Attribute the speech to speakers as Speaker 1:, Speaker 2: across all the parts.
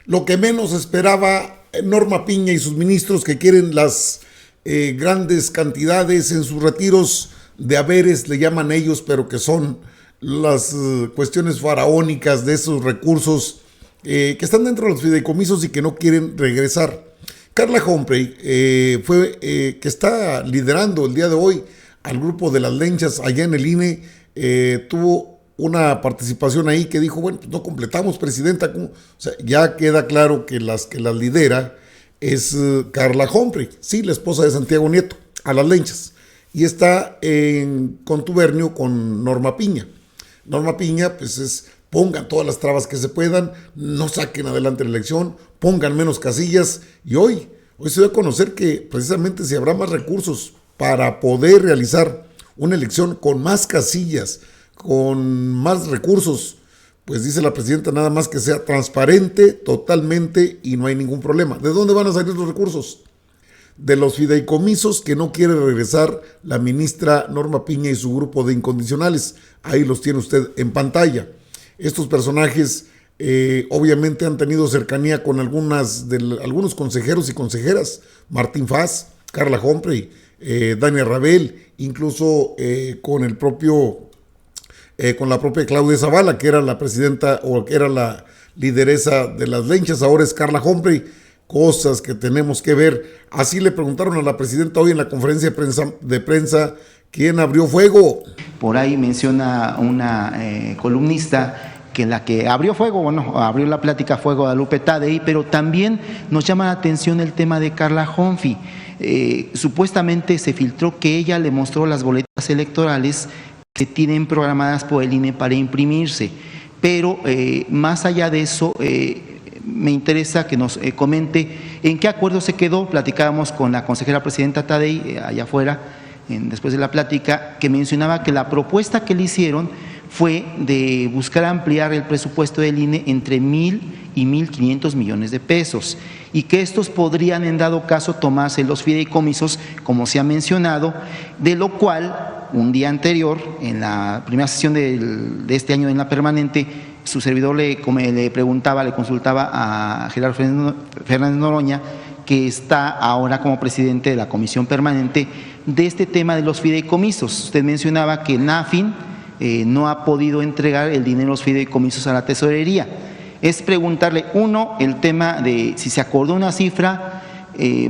Speaker 1: Lo que menos esperaba Norma Piña y sus ministros, que quieren las grandes cantidades en sus retiros de haberes, le llaman ellos, pero que son las cuestiones faraónicas de esos recursos que están dentro de los fideicomisos y que no quieren regresar. Carla Humphrey que está liderando el día de hoy al grupo de las lenchas allá en el INE, tuvo una participación ahí que dijo, bueno, pues no completamos, presidenta. O sea, ya queda claro que las lidera es Carla Humphrey, sí, la esposa de Santiago Nieto, a las lenchas, y está en contubernio con Norma Piña. Norma Piña, pues pongan todas las trabas que se puedan, no saquen adelante la elección, pongan menos casillas, y hoy se dio a conocer que precisamente si habrá más recursos para poder realizar una elección con más casillas, con más recursos, pues dice la presidenta, nada más que sea transparente totalmente y no hay ningún problema. ¿De dónde van a salir los recursos? De los fideicomisos que no quiere regresar la ministra Norma Piña y su grupo de incondicionales. Ahí los tiene usted en pantalla. Estos personajes obviamente han tenido cercanía con algunos consejeros y consejeras, Martín Faz, Carla Humphrey, Dania Rabel, incluso con el propio con la propia Claudia Zavala, que era la presidenta o que era la lideresa de las lenchas. Ahora es Carla Humphrey. Cosas que tenemos que ver. Así le preguntaron a la presidenta hoy en la conferencia de prensa quién abrió fuego.
Speaker 2: Por ahí menciona una columnista que la que abrió fuego, bueno, abrió la plática fue Guadalupe Tadei, pero también nos llama la atención el tema de Carla Humphrey. Supuestamente se filtró que ella le mostró las boletas electorales que tienen programadas por el INE para imprimirse, pero más allá de eso, me interesa que nos comente en qué acuerdo se quedó. Platicábamos con la consejera presidenta Tadei allá afuera, después de la plática, que mencionaba que la propuesta que le hicieron fue de buscar ampliar el presupuesto del INE entre 1,000 y 1,500 millones de pesos, y que estos podrían en dado caso tomarse los fideicomisos, como se ha mencionado, de lo cual un día anterior, en la primera sesión de este año en la permanente, su servidor le preguntaba, le consultaba a Gerardo Fernández Noroña, que está ahora como presidente de la comisión permanente, de este tema de los fideicomisos. Usted mencionaba que el NAFIN no ha podido entregar el dinero de los fideicomisos a la tesorería. Es preguntarle, uno, el tema de si se acordó una cifra.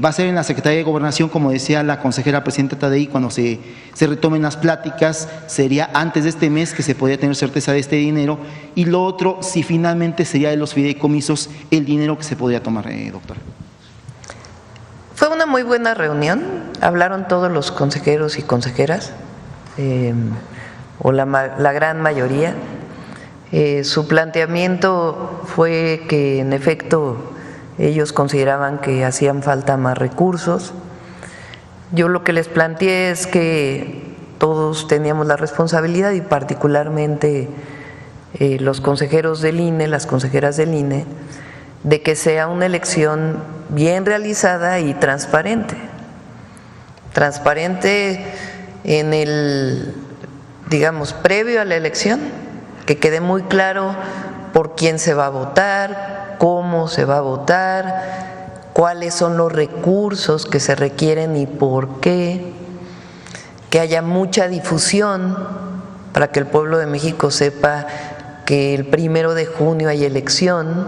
Speaker 2: Va a ser en la Secretaría de Gobernación, como decía la consejera presidenta Tadei, cuando se retomen las pláticas, sería antes de este mes que se podría tener certeza de este dinero. Y lo otro, si finalmente sería de los fideicomisos el dinero que se podría tomar, doctora.
Speaker 3: Fue una muy buena reunión, hablaron todos los consejeros y consejeras, o la gran mayoría. Su planteamiento fue que en efecto ellos consideraban que hacían falta más recursos. Yo lo que les planteé es que todos teníamos la responsabilidad, y particularmente los consejeros del INE, las consejeras del INE, de que sea una elección bien realizada y transparente. Transparente en el, digamos, previo a la elección, que quede muy claro por quién se va a votar, cómo se va a votar, cuáles son los recursos que se requieren y por qué, que haya mucha difusión para que el pueblo de México sepa que el 1 de junio hay elección,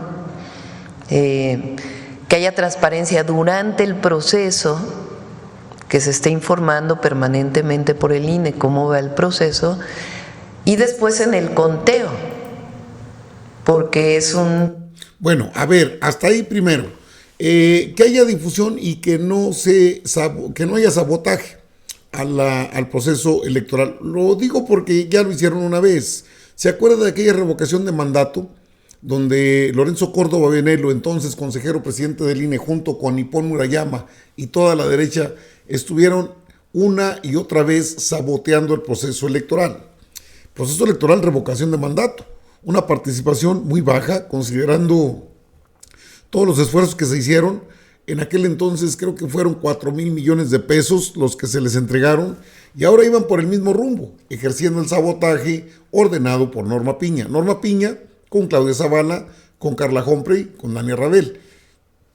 Speaker 3: que haya transparencia durante el proceso, que se esté informando permanentemente por el INE cómo va el proceso, y después en el conteo, porque es un...
Speaker 1: Bueno, a ver, hasta ahí primero, que haya difusión y que no haya sabotaje al proceso electoral. Lo digo porque ya lo hicieron una vez. ¿Se acuerda de aquella revocación de mandato donde Lorenzo Córdoba Venelo, entonces consejero presidente del INE, junto con Hipón Murayama y toda la derecha, estuvieron una y otra vez saboteando el proceso electoral? Proceso electoral, revocación de mandato. Una participación muy baja, considerando todos los esfuerzos que se hicieron. En aquel entonces creo que fueron 4,000 millones de pesos los que se les entregaron, y ahora iban por el mismo rumbo, ejerciendo el sabotaje ordenado por Norma Piña. Norma Piña con Claudia Zavala, con Carla Humphrey, con Dania Rabel.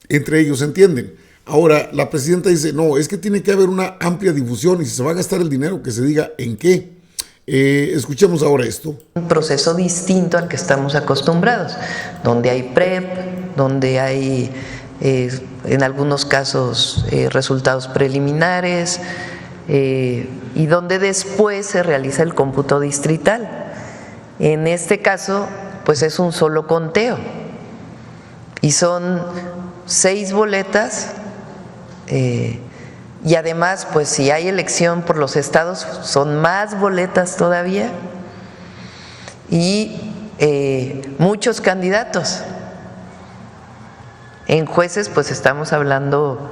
Speaker 1: Entre ellos se entienden. Ahora, la presidenta dice, no, es que tiene que haber una amplia difusión y si se va a gastar el dinero, que se diga en qué. Escuchemos ahora esto.
Speaker 3: Un proceso distinto al que estamos acostumbrados, donde hay PREP, donde hay en algunos casos resultados preliminares y donde después se realiza el cómputo distrital. En este caso, pues es un solo conteo y son 6 boletas y además, pues si hay elección por los estados, son más boletas todavía y muchos candidatos. En jueces, pues estamos hablando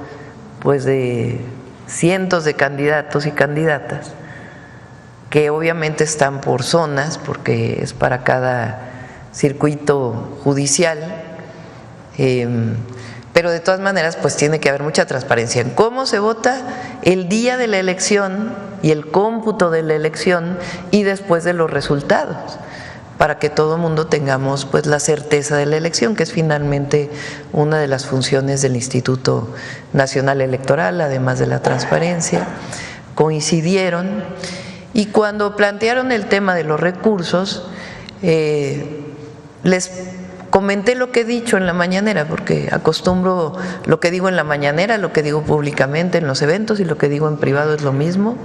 Speaker 3: pues de cientos de candidatos y candidatas que obviamente están por zonas, porque es para cada circuito judicial. Pero de todas maneras, pues tiene que haber mucha transparencia en cómo se vota el día de la elección y el cómputo de la elección y después de los resultados, para que todo el mundo tengamos pues la certeza de la elección, que es finalmente una de las funciones del Instituto Nacional Electoral, además de la transparencia. Coincidieron y cuando plantearon el tema de los recursos, les comenté lo que he dicho en la mañanera, porque acostumbro lo que digo en la mañanera, lo que digo públicamente en los eventos y lo que digo en privado es lo mismo,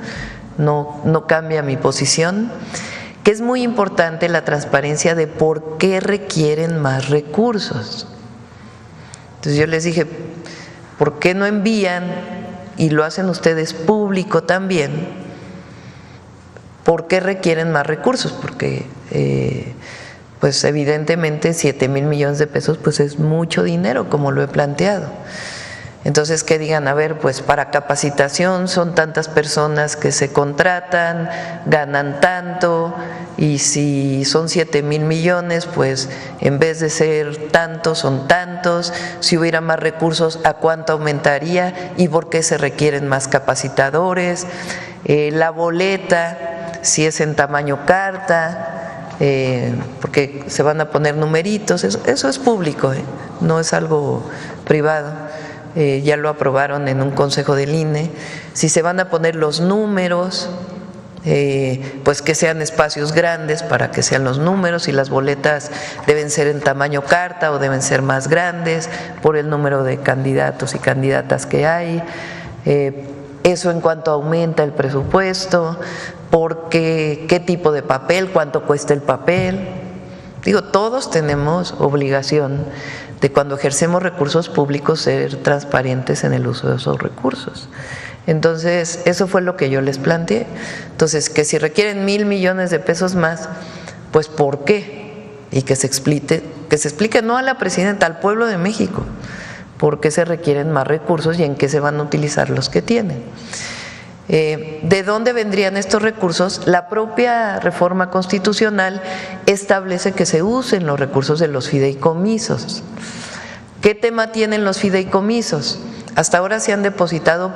Speaker 3: no cambia mi posición, que es muy importante la transparencia de por qué requieren más recursos. Entonces yo les dije, ¿por qué no envían, y lo hacen ustedes público también, por qué requieren más recursos? Porque pues evidentemente 7,000 millones de pesos pues es mucho dinero, como lo he planteado. Entonces que digan, a ver, pues para capacitación son tantas personas que se contratan, ganan tanto, y si son 7,000 millones, pues en vez de ser tantos, son tantos. Si hubiera más recursos, ¿a cuánto aumentaría? ¿Y por qué se requieren más capacitadores? La boleta, si es en tamaño carta, porque se van a poner numeritos, eso es público, no es algo privado. Ya lo aprobaron en un consejo del INE. Si se van a poner los números, pues que sean espacios grandes para que sean los números, y las boletas deben ser en tamaño carta o deben ser más grandes por el número de candidatos y candidatas que hay. Eso en cuanto aumenta el presupuesto, porque qué tipo de papel, cuánto cuesta el papel. Digo, todos tenemos obligación de cuando ejercemos recursos públicos ser transparentes en el uso de esos recursos. Entonces, eso fue lo que yo les planteé. Entonces, que si requieren 1,000 millones de pesos más, pues ¿por qué? Y que se explique no a la presidenta, al pueblo de México, por qué se requieren más recursos y en qué se van a utilizar los que tienen. ¿De dónde vendrían estos recursos? La propia reforma constitucional establece que se usen los recursos de los fideicomisos. ¿Qué tema tienen los fideicomisos? Hasta ahora se han depositado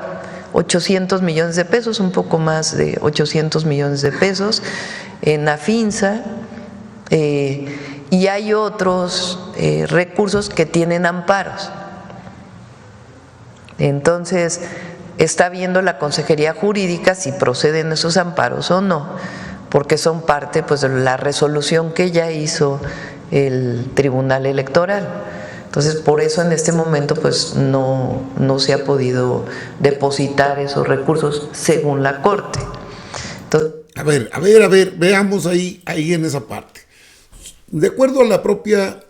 Speaker 3: 800 millones de pesos, un poco más de 800 millones de pesos en AFINSA, y hay otros recursos que tienen amparos. Entonces, está viendo la Consejería Jurídica si proceden esos amparos o no, porque son parte pues de la resolución que ya hizo el Tribunal Electoral. Entonces, por eso en este momento pues no se ha podido depositar esos recursos según la Corte. Entonces,
Speaker 1: A ver, veamos ahí en esa parte. De acuerdo a la propia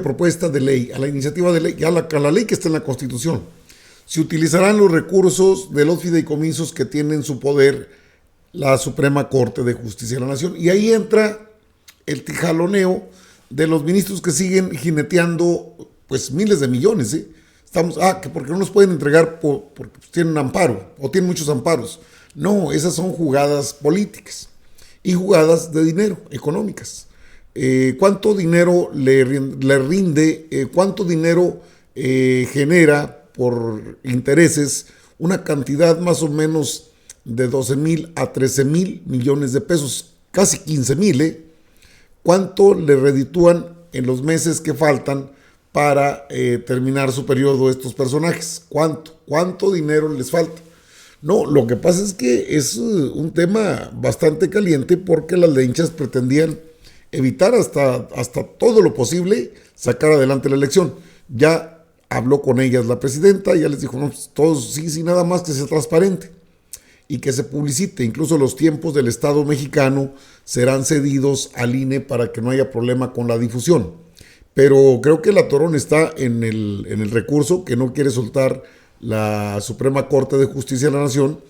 Speaker 1: propuesta de ley, a la iniciativa de ley, a la ley que está en la Constitución, se utilizarán los recursos de los fideicomisos que tiene en su poder la Suprema Corte de Justicia de la Nación. Y ahí entra el tijaloneo de los ministros que siguen jineteando pues miles de millones. Que porque no nos pueden entregar porque tienen amparo o tienen muchos amparos. No, esas son jugadas políticas y jugadas de dinero, económicas. ¿Cuánto dinero le rinde? ¿Cuánto dinero genera por intereses? Una cantidad más o menos de 12,000 a 13,000 millones de pesos, casi 15,000. ¿Cuánto le reditúan en los meses que faltan para terminar su periodo estos personajes. ¿Cuánto dinero les falta? No, lo que pasa es que es un tema bastante caliente porque las lenchas pretendían evitar hasta todo lo posible sacar adelante la elección. Ya habló con ellas la presidenta, ya les dijo, no, pues, todos sí, nada más que sea transparente y que se publicite. Incluso los tiempos del Estado mexicano serán cedidos al INE para que no haya problema con la difusión. Pero creo que el atorón está en el recurso que no quiere soltar la Suprema Corte de Justicia de la Nación,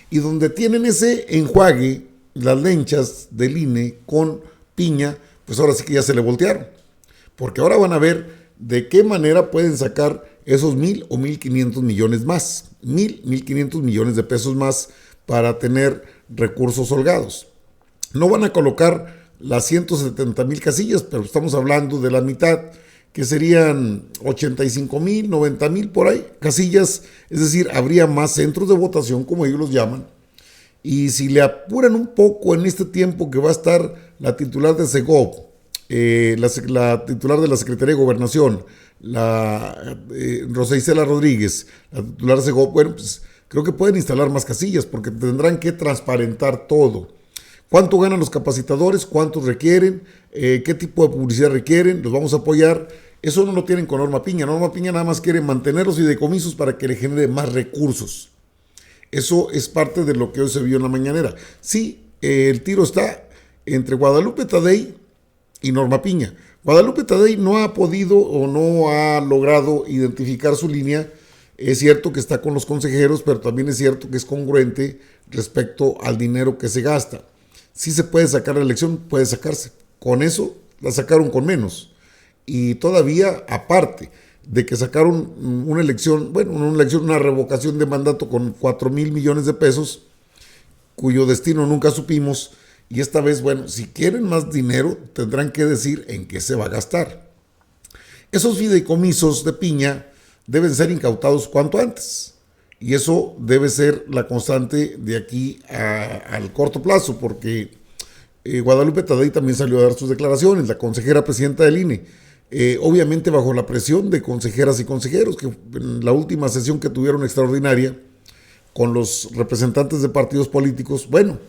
Speaker 1: y donde tienen ese enjuague las lenchas del INE con Piña, pues ahora sí que ya se le voltearon, porque ahora van a ver de qué manera pueden sacar esos 1,000 o 1,500 millones más, 1,500 millones de pesos más para tener recursos holgados. No van a colocar las 170,000 casillas, pero estamos hablando de la mitad, que serían 85,000, 90,000 por ahí casillas, es decir, habría más centros de votación, como ellos los llaman, y si le apuran un poco en este tiempo que va a estar la titular de Segov, la titular de la Secretaría de Gobernación, Rosa Isela Rodríguez, la titular de Segov, bueno, pues creo que pueden instalar más casillas porque tendrán que transparentar todo. ¿Cuánto ganan los capacitadores? ¿Cuántos requieren? ¿Qué tipo de publicidad requieren? ¿Los vamos a apoyar? Eso no lo tienen con Norma Piña. Norma Piña nada más quiere mantener los fideicomisos para que le genere más recursos. Eso es parte de lo que hoy se vio en la mañanera. Sí, el tiro está entre Guadalupe Tadei y Norma Piña. Guadalupe Tadei no ha podido o no ha logrado identificar su línea. Es cierto que está con los consejeros, pero también es cierto que es congruente respecto al dinero que se gasta. Si se puede sacar la elección, puede sacarse. Con eso la sacaron con menos. Y todavía, aparte de que sacaron una elección, una revocación de mandato con 4,000 millones de pesos, cuyo destino nunca supimos. Y esta vez, bueno, si quieren más dinero, tendrán que decir en qué se va a gastar. Esos fideicomisos de Piña deben ser incautados cuanto antes. Y eso debe ser la constante de aquí al corto plazo, porque Guadalupe Tadei también salió a dar sus declaraciones, la consejera presidenta del INE, obviamente bajo la presión de consejeras y consejeros, que en la última sesión que tuvieron extraordinaria con los representantes de partidos políticos, bueno,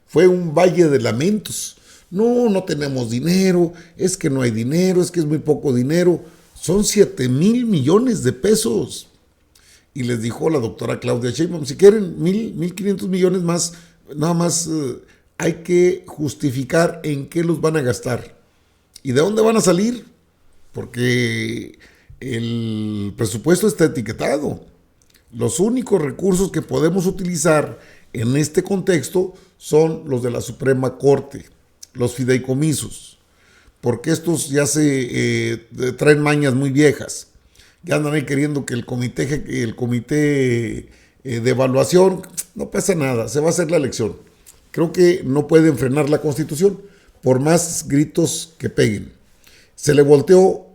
Speaker 1: fue un valle de lamentos. No tenemos dinero, es que no hay dinero, es que es muy poco dinero. Son 7,000 millones de pesos. Y les dijo la doctora Claudia Sheinbaum, si quieren 1,500 millones más, nada más hay que justificar en qué los van a gastar. ¿Y de dónde van a salir? Porque el presupuesto está etiquetado. Los únicos recursos que podemos utilizar en este contexto son los de la Suprema Corte, los fideicomisos, porque estos ya se traen mañas muy viejas. Ya andan ahí queriendo que el comité de evaluación, no pasa nada, se va a hacer la elección. Creo que no pueden frenar la Constitución, por más gritos que peguen. Se le volteó,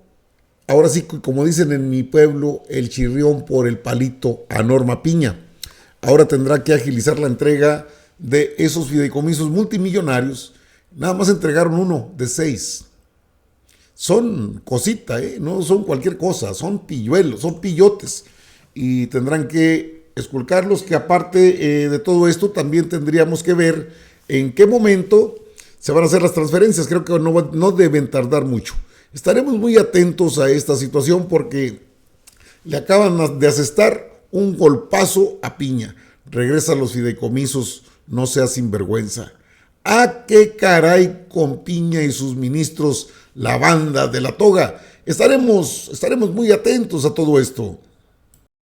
Speaker 1: ahora sí, como dicen en mi pueblo, el chirrión por el palito a Norma Piña. Ahora tendrá que agilizar la entrega de esos fideicomisos multimillonarios. Nada más entregaron uno de 6. Son cosita, no son cualquier cosa, son pilluelos, son pillotes, y tendrán que esculcarlos, que aparte de todo esto también tendríamos que ver en qué momento se van a hacer las transferencias. Creo que no deben tardar mucho. Estaremos muy atentos a esta situación porque le acaban de asestar un golpazo a Piña. Regresa a los fideicomisos, no sea sinvergüenza. ¡Ah, qué caray con Piña y sus ministros, la banda de la toga! Estaremos muy atentos a todo esto.